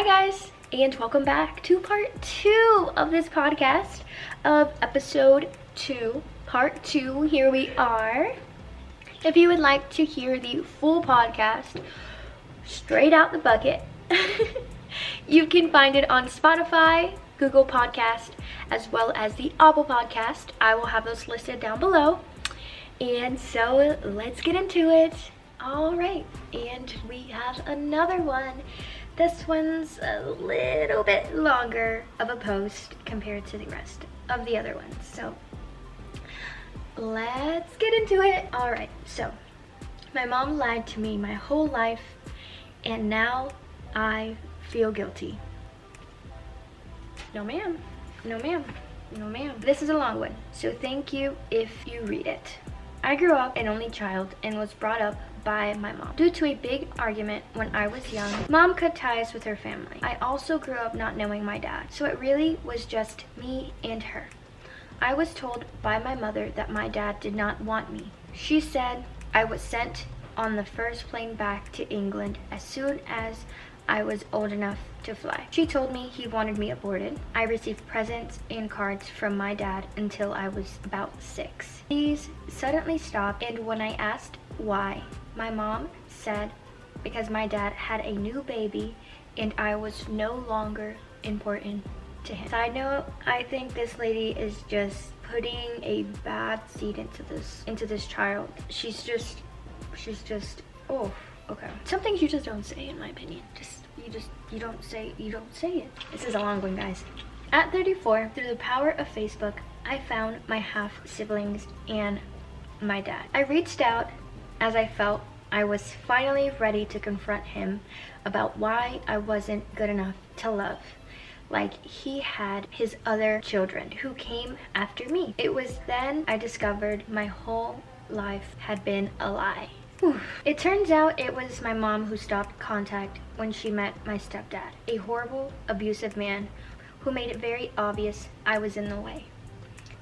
Hi guys, and welcome back to part 2 of this podcast of episode 2, part 2. Here we are. If you would like to hear the full podcast straight out the bucket, you can find it on Spotify, Google Podcast, as well as the Apple Podcast. I will have those listed down below. And so let's get into it. All right, and we have another one. This one's a little bit longer of a post compared to the rest of the other ones. So let's get into it. All right, so my mom lied to me my whole life, and now I feel guilty. No ma'am, no ma'am, no ma'am. This is a long one, so thank you if you read it. I grew up an only child and was brought up by my mom. Due to a big argument when I was young, mom cut ties with her family. I also grew up not knowing my dad, so it really was just me and her. I was told by my mother that my dad did not want me. She said I was sent on the first plane back to England as soon as I was old enough to fly. She told me he wanted me aborted. I received presents and cards from my dad until I was about 6. These suddenly stopped, and when I asked why, my mom said because my dad had a new baby and I was no longer important to him. Side note, I think this lady is just putting a bad seed into this child. She's just oh, okay. Some things you just don't say, in my opinion. You don't say it. This is a long one, guys. At 34, through the power of Facebook, I found my half siblings and my dad. I reached out as I felt I was finally ready to confront him about why I wasn't good enough to love, like he had his other children who came after me. It was then I discovered my whole life had been a lie. It turns out it was my mom who stopped contact when she met my stepdad, a horrible, abusive man who made it very obvious I was in the way.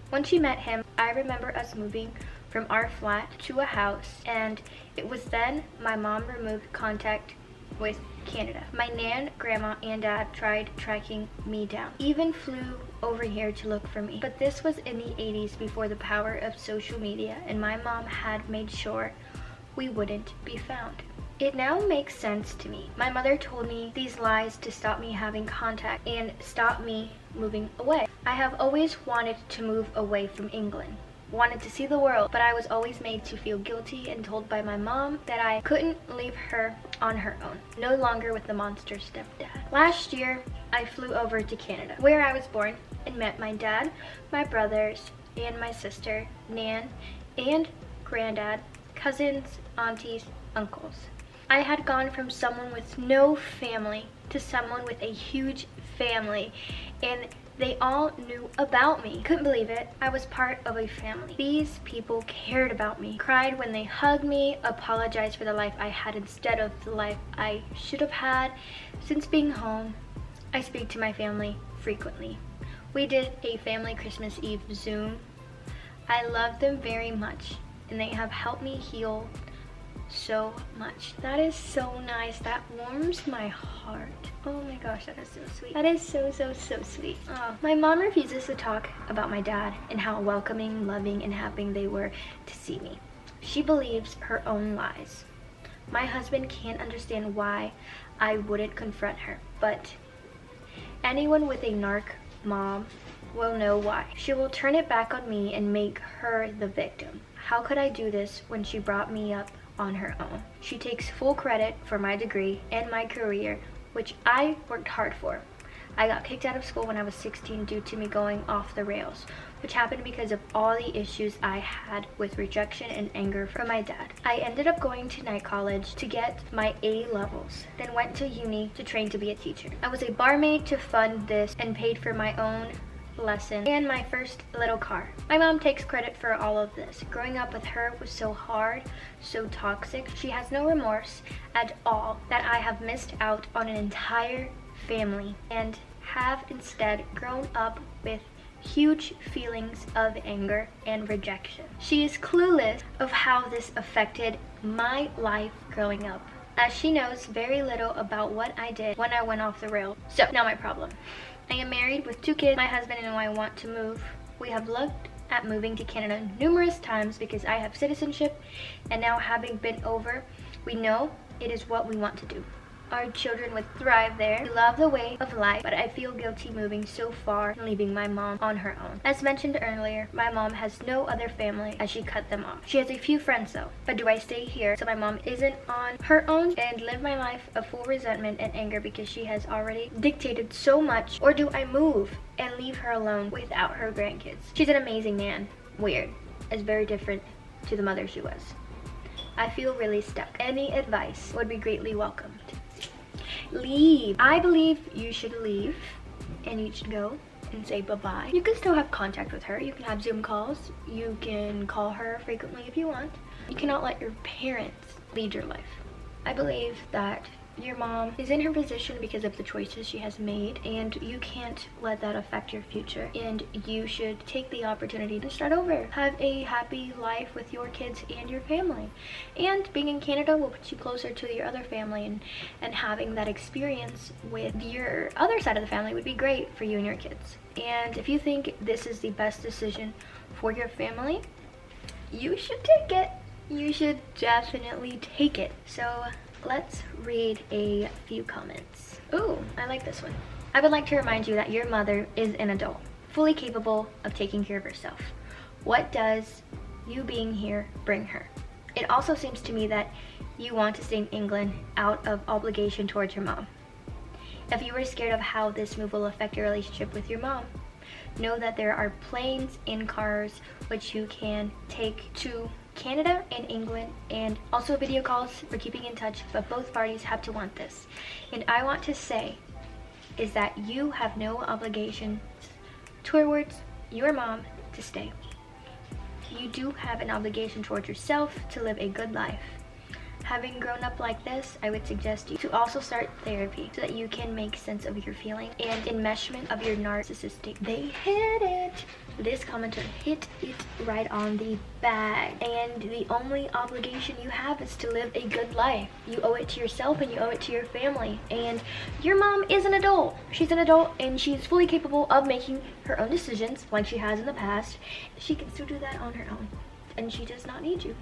When she met him, I remember us moving from our flat to a house, and it was then my mom removed contact with Canada. My nan, grandma, and dad tried tracking me down, even flew over here to look for me. But this was in the 80s, before the power of social media, and my mom had made sure we wouldn't be found. It now makes sense to me. My mother told me these lies to stop me having contact and stop me moving away. I have always wanted to move away from England, wanted to see the world, but I was always made to feel guilty and told by my mom that I couldn't leave her on her own, no longer with the monster stepdad. Last year, I flew over to Canada, where I was born, and met my dad, my brothers, and my sister, nan, and granddad, cousins, aunties, uncles. I had gone from someone with no family to someone with a huge family, and they all knew about me. Couldn't believe it. I was part of a family. These people cared about me, cried when they hugged me, apologized for the life I had instead of the life I should have had. Since being home, I speak to my family frequently. We did a family Christmas Eve Zoom. I love them very much, and they have helped me heal so much. That is so nice. That warms my heart. Oh my gosh, that is so sweet. That is so sweet. Oh. My mom refuses to talk about my dad and how welcoming, loving, and happy they were to see me. She believes her own lies. My husband can't understand why I wouldn't confront her, but anyone with a narc mom will know why. She will turn it back on me and make her the victim. How could I do this when she brought me up on her own? She takes full credit for my degree and my career, which I worked hard for. I got kicked out of school when I was 16 due to me going off the rails, which happened because of all the issues I had with rejection and anger from my dad. I ended up going to night college to get my A levels, then went to uni to train to be a teacher. I was a barmaid to fund this and paid for my own lesson and my first little car. My mom takes credit for all of this. Growing up with her was so hard, so toxic. She has no remorse at all that I have missed out on an entire family and have instead grown up with huge feelings of anger and rejection. She is clueless of how this affected my life growing up as she knows very little about what I did when I went off the rail. So, now my problem. I am married with 2 kids. My husband and I want to move. We have looked at moving to Canada numerous times because I have citizenship, and now having been over, we know it is what we want to do. Our children would thrive there. We love the way of life, but I feel guilty moving so far and leaving my mom on her own. As mentioned earlier, my mom has no other family as she cut them off. She has a few friends though. But do I stay here so my mom isn't on her own and live my life of full resentment and anger because she has already dictated so much? Or do I move and leave her alone without her grandkids? She's an amazing man. Weird. It's very different to the mother she was. I feel really stuck. Any advice would be greatly welcomed. Leave. I believe you should leave and you should go and say bye-bye. You can still have contact with her. You can have Zoom calls. You can call her frequently if you want. You cannot let your parents lead your life. I believe that your mom is in her position because of the choices she has made, and you can't let that affect your future, and you should take the opportunity to start over. Have a happy life with your kids and your family, and being in Canada will put you closer to your other family, and having that experience with your other side of the family would be great for you and your kids. And if you think this is the best decision for your family, you should take it. You should definitely take it. So let's read a few comments. Ooh, I like this one. I would like to remind you that your mother is an adult, fully capable of taking care of herself. What does you being here bring her? It also seems to me that you want to stay in England out of obligation towards your mom. If you are scared of how this move will affect your relationship with your mom, know that there are planes and cars which you can take to Canada and England, and also video calls for keeping in touch, but both parties have to want this. And I want to say is that you have no obligations towards your mom to stay. You do have an obligation towards yourself to live a good life. Having grown up like this, I would suggest you to also start therapy so that you can make sense of your feelings and enmeshment of your narcissistic. They hit it. This commenter hit it right on the bag. And the only obligation you have is to live a good life. You owe it to yourself and you owe it to your family. And your mom is an adult. She's an adult and she's fully capable of making her own decisions like she has in the past. She can still do that on her own. And she does not need you.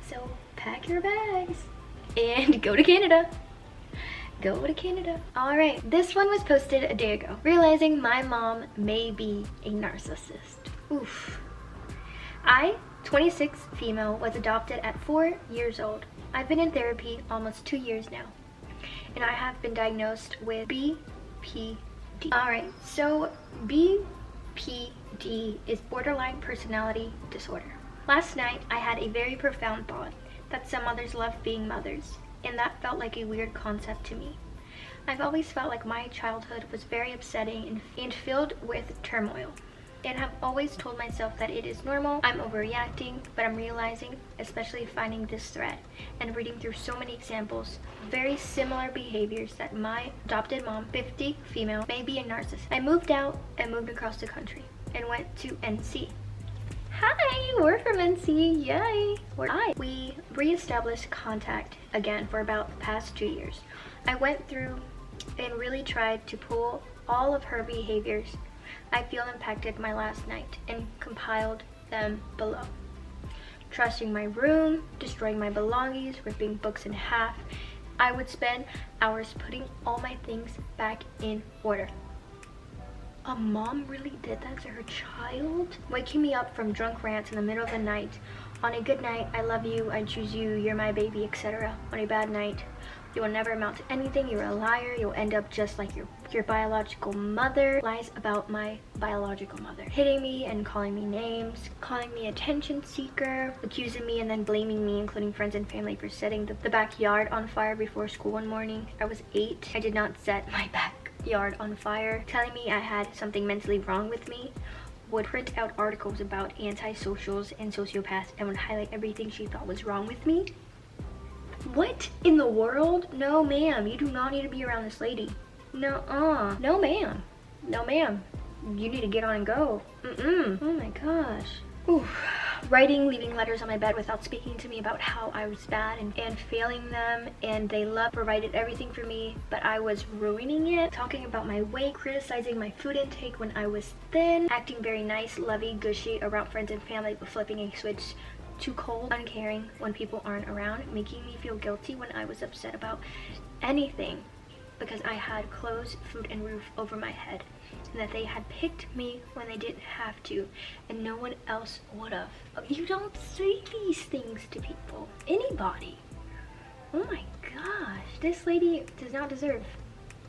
So pack your bags and go to Canada. Go to Canada. Alright, this one was posted a day ago. Realizing my mom may be a narcissist. Oof. I, 26 female, was adopted at 4 years old. I've been in therapy almost 2 years now. And I have been diagnosed with BPD. Alright, so BPD is borderline personality disorder. Last night, I had a very profound thought that some mothers love being mothers, and that felt like a weird concept to me. I've always felt like my childhood was very upsetting and filled with turmoil, and have always told myself that it is normal, I'm overreacting, but I'm realizing, especially finding this thread and reading through so many examples, very similar behaviors that my adopted mom, 50 female, may be a narcissist. I moved out and moved across the country and went to NC. Hi, we're from NC, yay! We re-established contact again for about the past 2 years. I went through and really tried to pull all of her behaviors I feel impacted my last night and compiled them below. Trashing my room, destroying my belongings, ripping books in half. I would spend hours putting all my things back in order. A mom really did that to her child? Waking me up from drunk rants in the middle of the night. On a good night, I love you, I choose you, you're my baby, etc. On a bad night, you will never amount to anything, you're a liar, you'll end up just like your biological mother. Lies about my biological mother. Hitting me and calling me names, calling me attention seeker, accusing me and then blaming me, including friends and family, for setting the backyard on fire before school one morning. I was 8. I did not set my backyard on fire. Telling me I had something mentally wrong with me. Would print out articles about antisocials and sociopaths and would highlight everything she thought was wrong with me. What in the world? No ma'am, you do not need to be around this lady. No ma'am. No ma'am. You need to get on and go. Oh my gosh. Oof. writing, leaving letters on my bed without speaking to me about how I was bad and failing them, and they loved, provided everything for me, but I was ruining it, talking about my weight, criticizing my food intake when I was thin, acting very nice, lovey, gushy around friends and family, but flipping a switch to cold, uncaring when people aren't around, making me feel guilty when I was upset about anything because I had clothes, food, and roof over my head, and that they had picked me when they didn't have to, and no one else would have. You don't say these things to people. Anybody. Oh my gosh, this lady does not deserve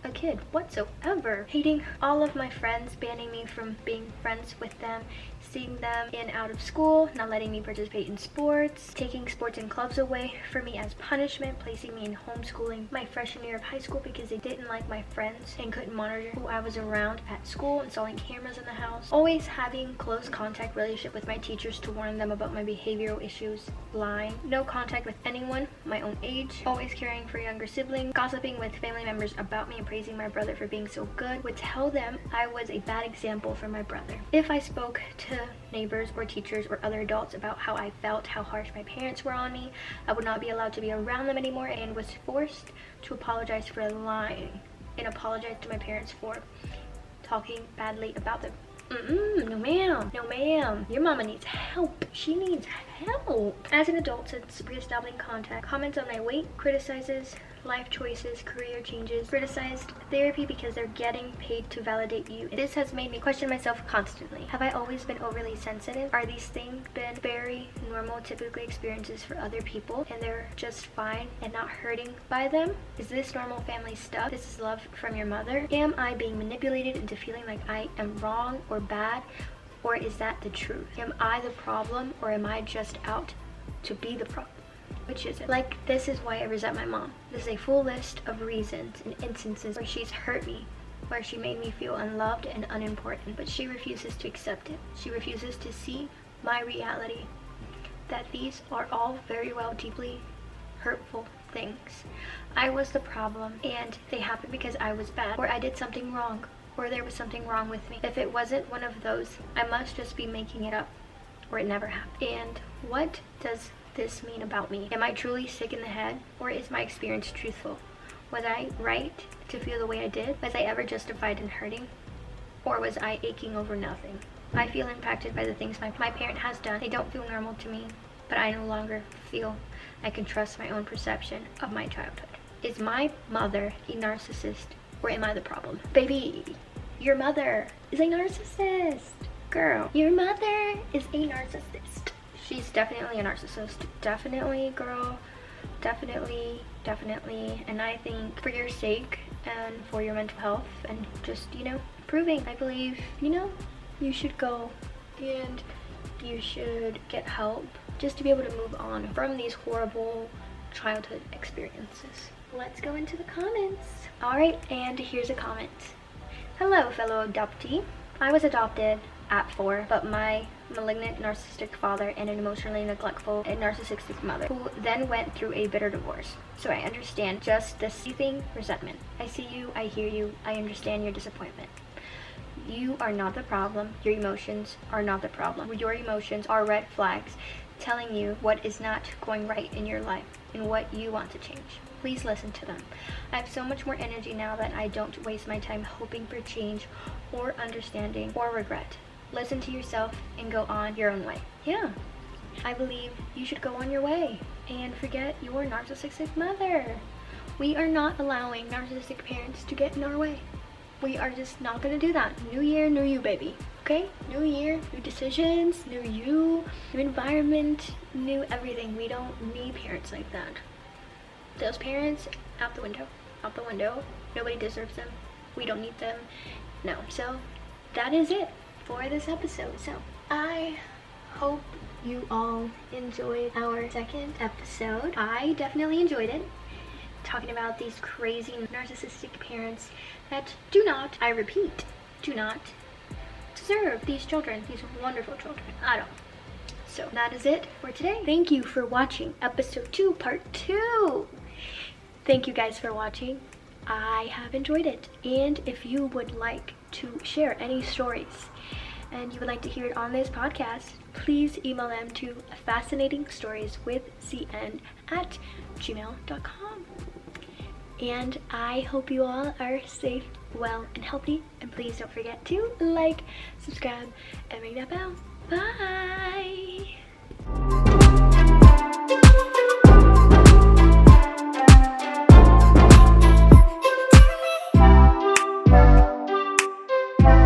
a kid whatsoever. Hating all of my friends, banning me from being friends with them, seeing them in out of school, not letting me participate in sports, taking sports and clubs away from me as punishment, placing me in homeschooling my freshman year of high school because they didn't like my friends and couldn't monitor who I was around at school, installing cameras in the house, always having close contact relationship with my teachers to warn them about my behavioral issues, lying, no contact with anyone my own age, always caring for younger siblings, gossiping with family members about me and praising my brother for being so good, would tell them I was a bad example for my brother. If I spoke to neighbors or teachers or other adults about how I felt, how harsh my parents were on me, I would not be allowed to be around them anymore and was forced to apologize for lying and apologize to my parents for talking badly about them. No ma'am, no ma'am, your mama needs help. She needs help. As an adult, since reestablishing contact, comments on my weight, criticizes life choices, career changes, criticized therapy because they're getting paid to validate you. This has made me question myself constantly. Have I always been overly sensitive? Are these things been very normal, typically experiences for other people and they're just fine and not hurting by them? Is this normal family stuff? This is love from your mother? Am I being manipulated into feeling like I am wrong or bad? Or is that the truth? Am I the problem or am I just out to be the problem? Which is it? Like, this is why I resent my mom. This is a full list of reasons and instances where she's hurt me, where she made me feel unloved and unimportant, but she refuses to accept it. She refuses to see my reality, that these are all very well deeply hurtful things. I was the problem and they happened because I was bad, or I did something wrong, or there was something wrong with me. If it wasn't one of those, I must just be making it up, or it never happened. And what does this mean about me? Am I truly sick in the head, or is my experience truthful? Was I right to feel the way I did? Was I ever justified in hurting, or was I aching over nothing? I feel impacted by the things my parent has done. They don't feel normal to me, but I no longer feel I can trust my own perception of my childhood. Is my mother a narcissist, or am I the problem? Baby, your mother is a narcissist. Girl, your mother is a narcissist. She's definitely a narcissist. Definitely, girl. Definitely. And I think for your sake and for your mental health and just, improving, I believe, you should go and you should get help just to be able to move on from these horrible childhood experiences. Let's go into the comments. Alright, and here's a comment. Hello, fellow adoptee. I was adopted at 4, but my malignant narcissistic father and an emotionally neglectful and narcissistic mother who then went through a bitter divorce. So I understand just the seething resentment. I see you, I hear you, I understand your disappointment. You are not the problem. Your emotions are not the problem. Your emotions are red flags telling you what is not going right in your life and what you want to change. Please listen to them. I have so much more energy now that I don't waste my time hoping for change or understanding or regret. Listen to yourself and go on your own way. Yeah, I believe you should go on your way and forget your narcissistic mother. We are not allowing narcissistic parents to get in our way. We are just not gonna do that. New year, new you, baby. Okay? New year, new decisions, new you, new environment, new everything. We don't need parents like that. Those parents, out the window. Out the window. Nobody deserves them. We don't need them. No. So, that is it for this episode. So I hope you all enjoyed our second episode. I definitely enjoyed it, talking about these crazy narcissistic parents that do not, I repeat, do not deserve these children, these wonderful children at all. So that is it for today. Thank you for watching episode 2, part 2. Thank you guys for watching. I have enjoyed it, and if you would like to share any stories and you would like to hear it on this podcast, please email them to fascinatingsstorieswithcn@gmail.com. And I hope you all are safe, well, and healthy. And please don't forget to like, subscribe, and ring that bell. Bye!